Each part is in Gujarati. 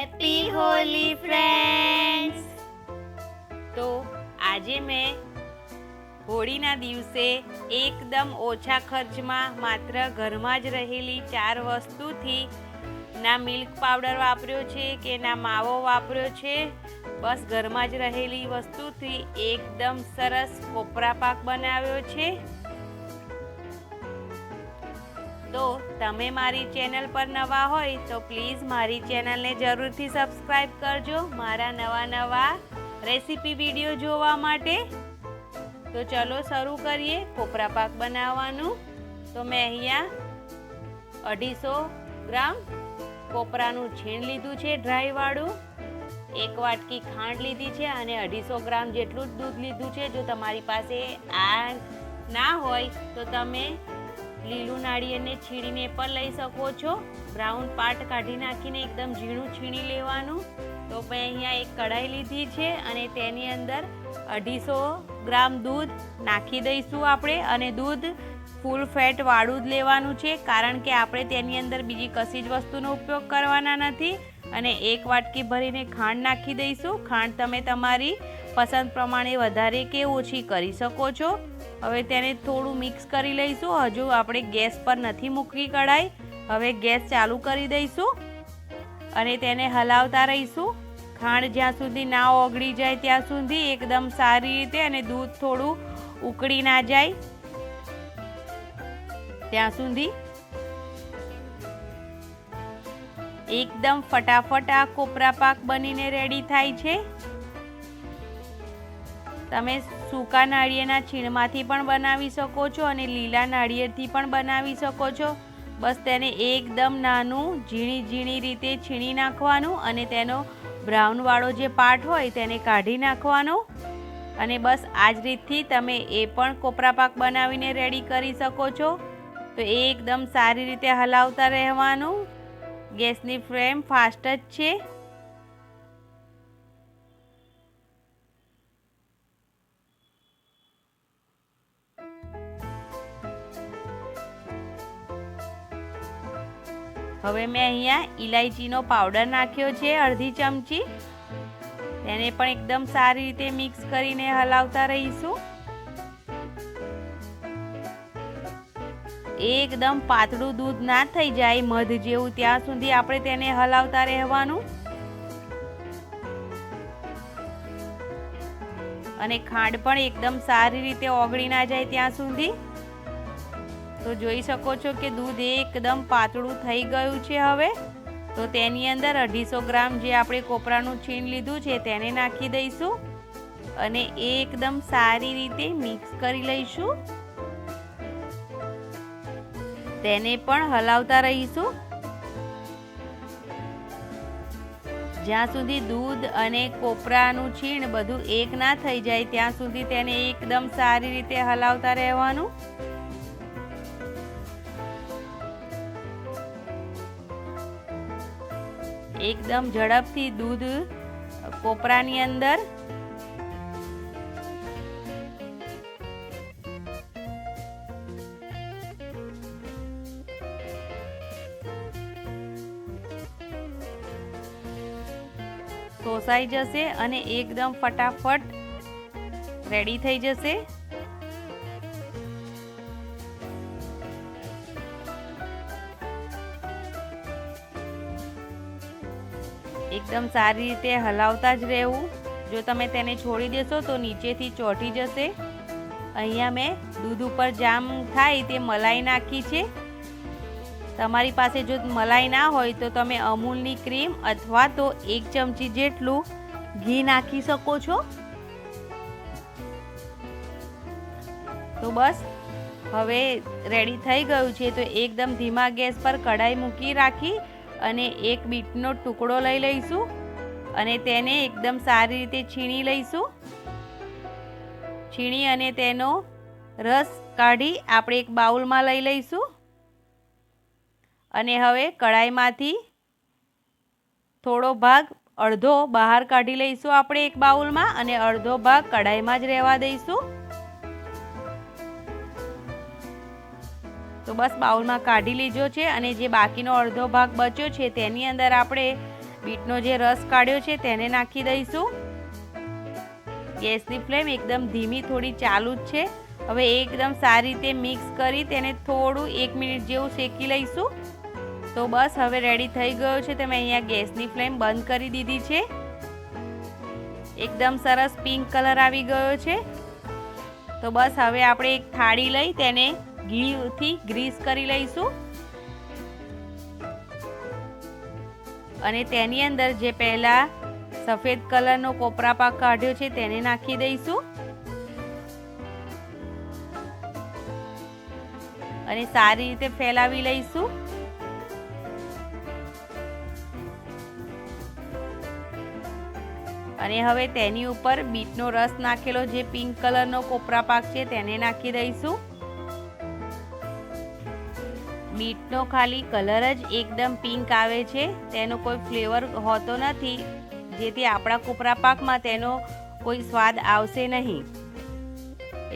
Happy Holi friends. તો આજે મેં હોળીના દિવસે એકદમ ઓછા ખર્ચમાં માત્ર ઘરમાં જ રહેલી 4 વસ્તુથી ના મિલ્ક પાવડર વાપર્યો છે કે ના માવો વાપર્યો છે, બસ ઘરમાં જ રહેલી વસ્તુથી એકદમ સરસ કોપરા પાક બનાવ્યો છે। તો તમે મારી ચેનલ પર નવા હોય તો પ્લીઝ મારી ચેનલને જરૂરથી સબસ્ક્રાઈબ કરજો મારા નવા રેસીપી વિડીયો જોવા માટે। તો ચલો શરૂ કરીએ કોપરા પાક બનાવવાનું। તો મેં અહીંયા 250 ગ્રામ કોપરાનું છીણ લીધું છે ડ્રાયવાળું, 1 વાટકી ખાંડ લીધી છે અને 250 ગ્રામ જેટલું જ દૂધ લીધું છે। જો તમારી પાસે આ ના હોય તો તમે લીલું નાળિયેરને છીણીને પણ લઈ શકો છો। બ્રાઉન પાર્ટ કાઢી નાખીને એકદમ ઝીણું છીણી લેવાનું। તો મેં અહીંયા એક કઢાઈ લીધી છે અને તેની અંદર 250 ગ્રામ દૂધ નાખી દઈશું આપણે, અને દૂધ ફૂલ ફેટ વાળું જ લેવાનું છે કારણ કે આપણે તેની અંદર બીજી કશી જ વસ્તુનો ઉપયોગ કરવાના નથી। અને 1 વાટકી ભરીને ખાંડ નાખી દઈશું। ખાંડ તમે તમારી પસંદ પ્રમાણે વધારે કે ઓછી કરી શકો છો। હવે તેને થોડું મિક્સ કરી લઈશું। હજુ આપણે ગેસ પર નથી મૂકી કઢાઈ, હવે ગેસ ચાલુ કરી દઈશું અને તેને હલાવતા રહીશું ખાંડ જ્યાં સુધી ના ઓગળી જાય ત્યાં સુધી એકદમ સારી રીતે, અને દૂધ થોડું ઉકળી ના જાય ત્યાં સુધી। એકદમ ફટાફટ આ કોપરા પાક બનીને રેડી થાય છે। તમે સૂકા નાળિયેરના છીણમાંથી પણ બનાવી શકો છો અને લીલા નાળિયેરથી પણ બનાવી શકો છો। બસ તેને એકદમ નાનું ઝીણી રીતે છીણી નાખવાનું અને તેનો બ્રાઉન વાળો જે પાર્ટ હોય તેને કાઢી નાખવાનો। અને બસ આ જ રીતથી તમે એ પણ કોપરા પાક બનાવીને રેડી કરી શકો છો। તો એકદમ સારી રીતે હલાવતા રહેવાનું। ગેસની ફ્લેમ ફાસ્ટ જ છે। હવે મેં અહીંયા ઇલાયચીનો પાવડર નાખ્યો છે અડધી ચમચી, તેને પણ એકદમ સારી રીતે મિક્સ કરીને હલાવતા રહીશું। એકદમ પાતળું દૂધ ના થઈ જાય મધ જેવું ત્યાં સુધી આપણે તેને હલાવતા રહેવાનું। અને ખાંડ પણ એકદમ સારી રીતે ઓગળી ના જાય ત્યાં સુધી। તો જોઈ શકો છો કે દૂધ એકદમ પાતળું થઈ ગયું છે। હવે તો તેની અંદર 250 ગ્રામ જે આપણે કોપરાનું છીણ લીધું છે તેને નાખી દઈશું અને એકદમ સારી રીતે મિક્સ કરી લઈશું। તેને પણ હલાવતા રહીશું જ્યાં સુધી દૂધ અને કોપરાનું છીણ બધું એક ના થઈ જાય ત્યાં સુધી તેને એકદમ સારી રીતે હલાવતા રહેવાનું। એકદમ ઝડપથી દૂધ કોપરાની અંદર શોષાઈ જશે અને એકદમ ફટાફટ રેડી થઈ જશે। એકદમ સારી રીતે હલાવતા જ રહેવું। જો તમે તેને છોડી દેશો તો નીચેથી ચોંટી જશે। અહીંયા મેં દૂધ ઉપર જામ થાય તે મલાઈ નાખી છે। તમારી પાસે જો મલાઈ ના હોય તો તમે અમૂલની ક્રીમ અથવા તો 1 ચમચી જેટલું ઘી નાખી શકો છો। તો બસ હવે રેડી થઈ ગયું છે। તો એકદમ ધીમા ગેસ પર કઢાઈ મૂકી રાખી અને 1 બીટનો ટુકડો લઈ લઈશું અને તેને એકદમ સારી રીતે છીણી લઈશું। છીણી અને તેનો રસ કાઢી આપણે એક બાઉલમાં લઈ લઈશું અને હવે કઢાઈમાંથી થોડો ભાગ અડધો બહાર કાઢી લઈશું આપણે એક બાઉલમાં અને અડધો ભાગ કઢાઈમાં જ રહેવા દઈશું। તો બસ બાઉલમાં કાઢી લીધો છે અને જે બાકીનો અડધો ભાગ બચ્યો છે તેની અંદર આપણે બીટનો જે રસ કાઢ્યો છે તેને નાખી દઈશું. ગેસની ફ્લેમ એકદમ ધીમી, થોડી ચાલુ જ છે. હવે એકદમ સારી રીતે મિક્સ કરી તેને થોડું 1 મિનિટ જેવું શેકી લઈશું. તો બસ હવે રેડી થઈ ગયો છે. તમે અહીંયા ગેસની ફ્લેમ બંધ કરી દીધી છે. એકદમ સરસ પિંક કલર આવી ગયો છે. તો બસ હવે આપણે એક થાળી લઈ તેને ઘીથી ગ્રીસ કરી લઈશું અને તેની અંદર જે પહેલા સફેદ કલરનો કોપરા પાક કાઢ્યો છે તેને નાખી દઈશું અને સારી રીતે ફેલાવી લઈશું. અને હવે તેની ઉપર બીટનો રસ નાખેલો જે પિંક કલરનો કોપરા પાક છે તેને નાખી દઈશું. બીટનો ખાલી કલર જ એકદમ પિંક આવે છે, તેનો કોઈ ફ્લેવર હોતો નથી, જેથી આપણા કોપરા પાકમાં તેનો કોઈ સ્વાદ આવશે નહીં.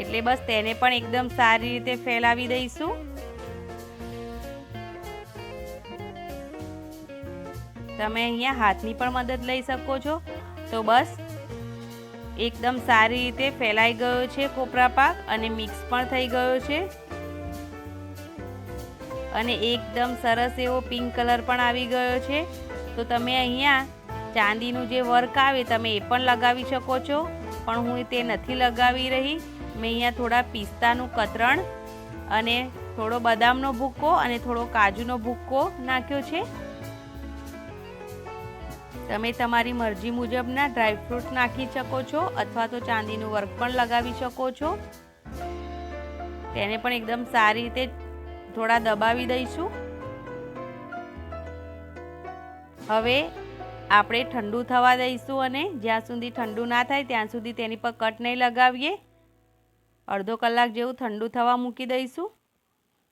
એટલે બસ તેને પણ એકદમ સારી રીતે ફેલાવી દઈશું. તમે અહીંયા હાથની પણ મદદ લઈ શકો છો. તો બસ એકદમ સારી રીતે ફેલાઈ ગયો છે કોપરા પાક અને મિક્સ પણ થઈ ગયો છે અને એકદમ સરસ એવો પિંક કલર પણ આવી ગયો છે. તો તમે અહીંયા ચાંદીનું જે વર્ક આવે તમે એ પણ લગાવી શકો છો, પણ હું તે નથી લગાવી રહી. મેં અહીંયા થોડા પિસ્તાનું કતરણ અને થોડો બદામનો ભૂક્કો અને થોડો કાજુનો ભૂક્કો નાખ્યો છે. તમે તમારી મરજી મુજબના ડ્રાયફ્રૂટ નાખી શકો છો અથવા તો ચાંદીનું વર્ક પણ લગાવી શકો છો. તેને પણ એકદમ સારી રીતે થોડા દબાવી દઈશું. હવે આપણે ઠંડુ થવા દઈશું અને જ્યાં સુધી ઠંડુ ના થાય ત્યાં સુધી તેની પર કટ નહીં લગાવીએ. અડધો કલાક જેવું ઠંડુ થવા મૂકી દઈશું.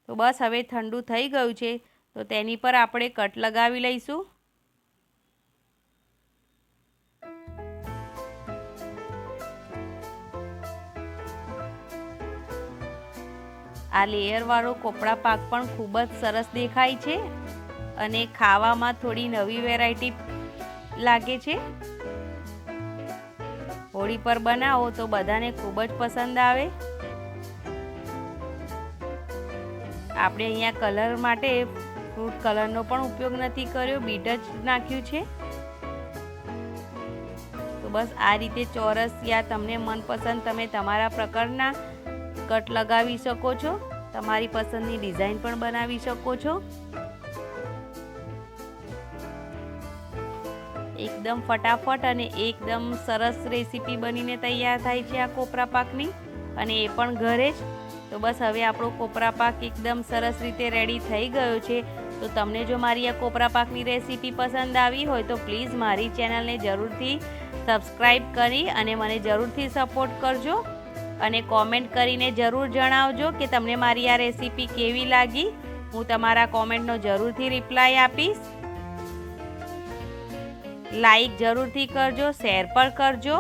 તો બસ હવે ઠંડુ થઈ ગયું છે તો તેની પર આપણે કટ લગાવી લઈશું. આ લેયરવાળો કોપરા પાક પણ ખૂબ જ સરસ દેખાય છે અને ખાવામાં થોડી નવી વેરાયટી લાગે છે. હોળી પર બનાવો તો બધાને ખૂબ જ પસંદ આવે. આપણે અહીંયા કલર માટે ફ્રૂટ કલરનો પણ ઉપયોગ નથી કર્યો, બીટ જ નાખ્યું છે. તો બસ આ રીતે ચોરસ યા તમને મનપસંદ તમે તમારા પ્રકારના કટ લગાવી શકો છો. તમારી પસંદની ડિઝાઇન પણ બનાવી શકો છો. એકદમ ફટાફટ અને એકદમ સરસ રેસીપી બનીને તૈયાર થાય છે આ કોપરા પાકની, અને એ પણ ઘરે જ. તો બસ હવે આપણો કોપરા પાક એકદમ સરસ રીતે રેડી થઈ ગયો છે. તો તમને જો મારી આ કોપરા પાકની રેસીપી પસંદ આવી હોય તો પ્લીઝ મારી ચેનલને જરૂરથી સબસ્ક્રાઈબ કરી અને મને જરૂરથી સપોર્ટ કરજો અને કોમેન્ટ કરીને જરૂર જણાવજો કે તમને મારી આ રેસીપી કેવી લાગી. હું તમારા કોમેન્ટનો જરૂરથી રિપ્લાય આપીશ. લાઈક જરૂરથી કરજો, શેર પણ કરજો.